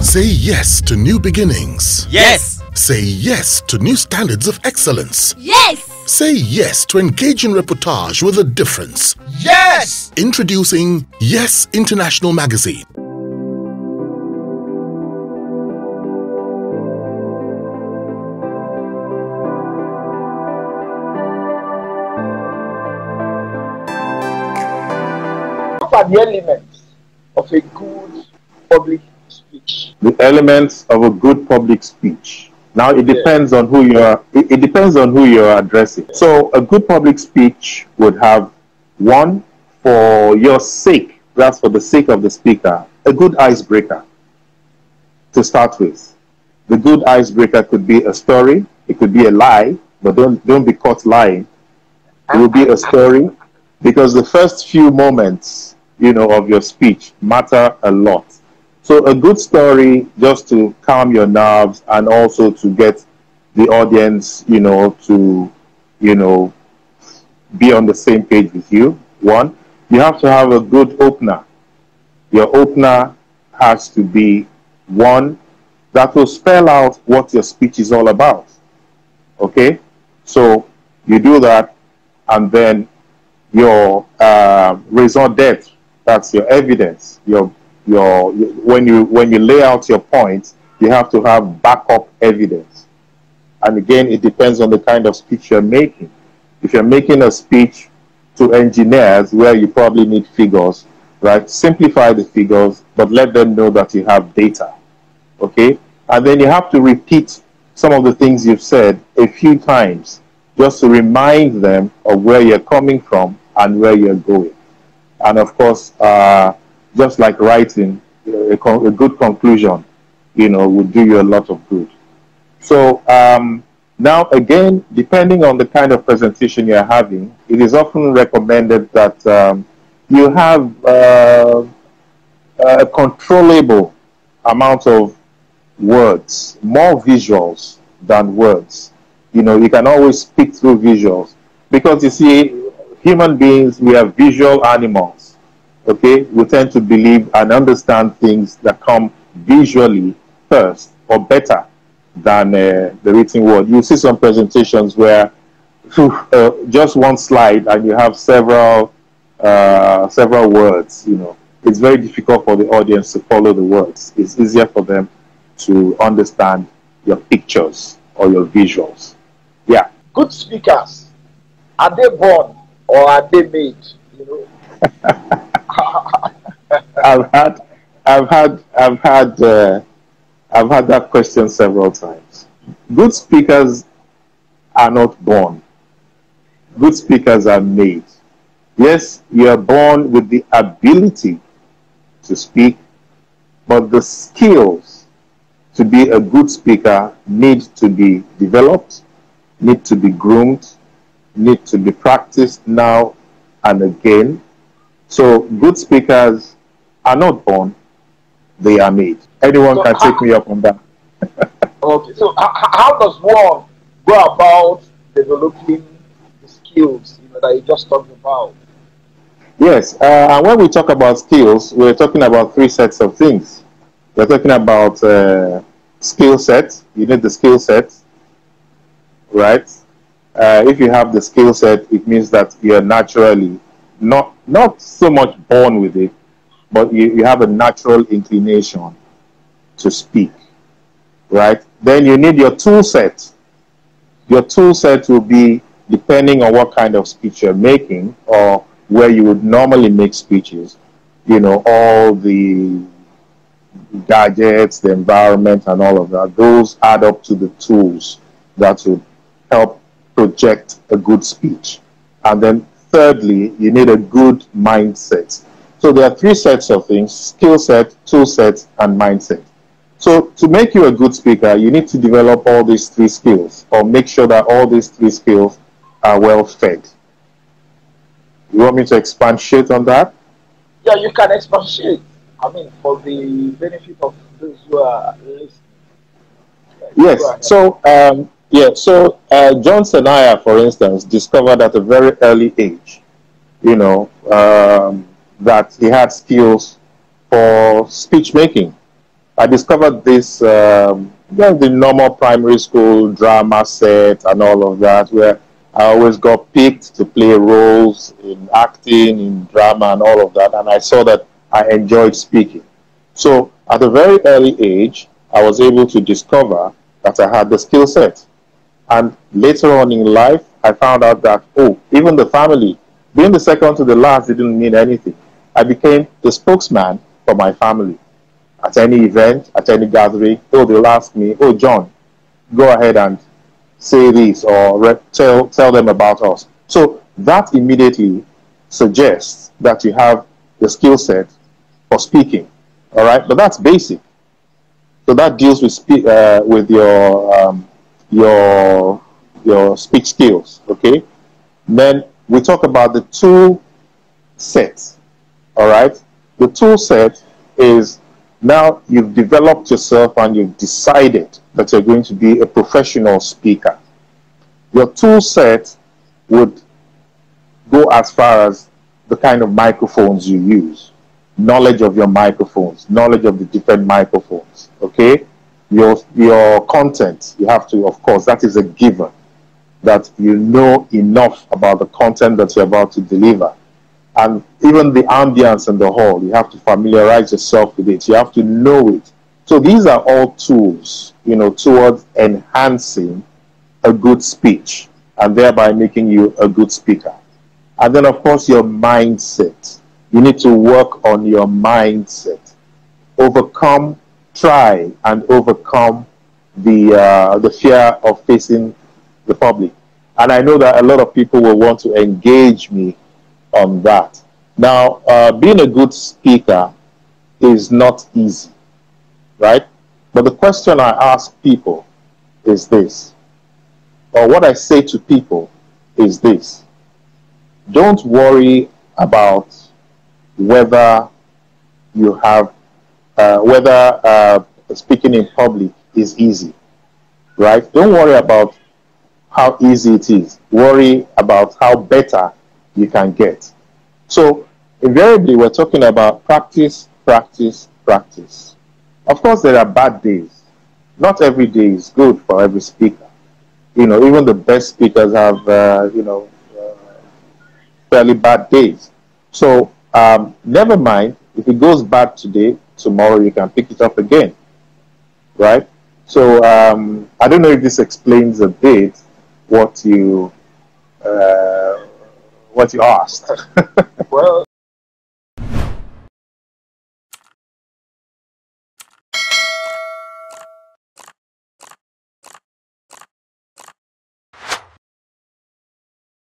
Say yes to new beginnings. Yes. Say yes to new standards of excellence. Yes. Say yes to engaging reportage with a difference. Yes. Introducing Yes International Magazine. What are the elements of a good public speech? The elements of a good public speech. Now it depends on who you are. It depends on who you are addressing. So a good public speech would have one, for your sake, that's for the sake of the speaker, a good icebreaker to start with. The good icebreaker could be a story, it could be a lie, but don't be caught lying. It will be a story, because the first few moments, of your speech matter a lot. So a good story, just to calm your nerves and also to get the audience, to, be on the same page with you. One, you have to have a good opener. Your opener has to be one that will spell out what your speech is all about. Okay? So you do that, and then your raison d'etre, that's your evidence. When you lay out your points, you have to have backup evidence. And again, it depends on the kind of speech you're making. If you're making a speech to engineers where you probably need figures, right? Simplify the figures, but let them know that you have data. Okay? And then you have to repeat some of the things you've said a few times, just to remind them of where you're coming from and where you're going. And of course, just like writing, a good conclusion, would do you a lot of good. So now again, depending on the kind of presentation you're having, it is often recommended that you have a controllable amount of words, more visuals than words. You can always speak through visuals, because you see, human beings, we are visual animals. Okay, we tend to believe and understand things that come visually first, or better than the written word. You see some presentations where just one slide and you have several words. It's very difficult for the audience to follow the words. It's easier for them to understand your pictures or your visuals. Yeah. Good speakers, are they born or are they made? I've had that question several times. Good speakers are not born. Good speakers are made. Yes, you are born with the ability to speak, but the skills to be a good speaker need to be developed, need to be groomed, need to be practiced now and again. So good speakers are not born, they are made. Anyone can take me up on that. Okay, so how does one go about developing the skills that you just talked about? Yes, when we talk about skills, we're talking about three sets of things. We're talking about skill set. You need the skill set, right? If you have the skill set, it means that you're naturally not so much born with it, but you have a natural inclination to speak, right? Then you need your tool set. Your tool set will be depending on what kind of speech you're making or where you would normally make speeches. All the gadgets, the environment, and all of that, those add up to the tools that would help project a good speech. And then thirdly, you need a good mindset. So there are three sets of things: skill set, tool set, and mindset. So to make you a good speaker, you need to develop all these three skills, or make sure that all these three skills are well fed. You want me to expatiate on that? Yeah, you can expatiate. For the benefit of those who are listening. Yes. So John Senaya, for instance, discovered at a very early age, that he had skills for speech making. I discovered this, just the normal primary school drama set and all of that, where I always got picked to play roles in acting, in drama, and all of that. And I saw that I enjoyed speaking. So at a very early age, I was able to discover that I had the skill set. And later on in life, I found out that, oh, even the family, being the second to the last didn't mean anything. I became the spokesman for my family. At any event, at any gathering, oh, they'll ask me, oh, John, go ahead and say this or tell them about us. So that immediately suggests that you have the skill set for speaking. All right, but that's basic. So that deals with your speech skills. Okay. Then we talk about the tool set. All right. The tool set is now you've developed yourself and you've decided that you're going to be a professional speaker. Your tool set would go as far as the kind of microphones you use, knowledge of your microphones, knowledge of the different microphones. Okay, your content, you have to, of course, that is a given, that you know enough about the content that you're about to deliver. And even the ambience in the hall, you have to familiarize yourself with it. You have to know it. So these are all tools, towards enhancing a good speech and thereby making you a good speaker. And then, of course, your mindset. You need to work on your mindset. Try and overcome the fear of facing the public. And I know that a lot of people will want to engage me on that. Now, being a good speaker is not easy, right? But the question I ask people is this, or what I say to people is this: don't worry about whether you have, whether speaking in public is easy, right? Don't worry about how easy it is. Worry about how better you can get. So invariably, we're talking about practice, practice, practice. Of course, there are bad days. Not every day is good for every speaker. Even the best speakers have, fairly bad days. So never mind. If it goes bad today, tomorrow you can pick it up again, right? So I don't know if this explains a bit what you asked. Well,